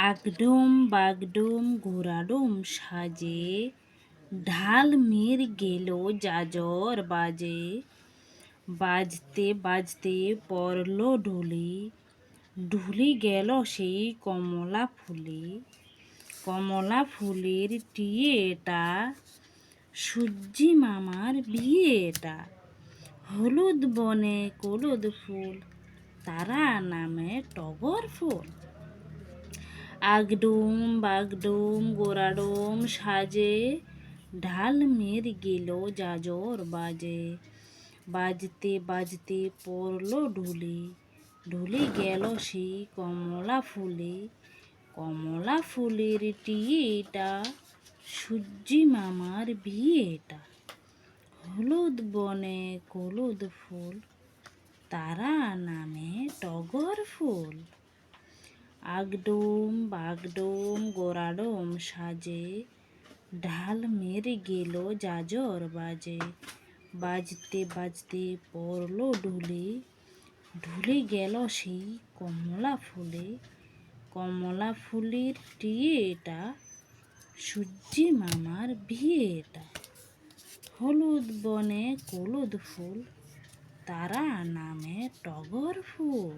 আগডুম বাগডুম ঘোড়াডুম সাজে, ঢাল মের গেল জাজর বাজে। বাজতে বাজতে পড়ল ঢুলি, ঢুলি গেল সেই কমলা ফুলে। কমলা ফুলের টিয়ে এটা, সূর্যি মামার বিয়ে এটা। হলুদ বনে হলুদ ফুল, তারা নামে টগর ফুল। আগডুম বাগডুম গোড়াডুম সাজে, ঢাল মের গেল জাজর বাজে। বাজতে বাজতে পড়ল ঢুলি, ঢুলি গেল সেই কমলা ফুলে। কমলা ফুলের টিয়ে এটা, সূর্যি মামার বিয়ে এটা। হলুদ বনে হলুদ ফুল, তারা নামে টগর ফুল। আগডুম বাগডুম গোড়াডুম সাজে, ঢাল মেরে গেল জাজর বাজে। বাজতে বাজতে পড়ল ঢুলি, ঢুলি গেল সেই কমলা ফুলে। কমলা ফুলের টিয়ে এটা, সূর্যি মামার বিয়ে এটা। হলুদ বনে হলুদ ফুল, তারা নামে টগর ফুল।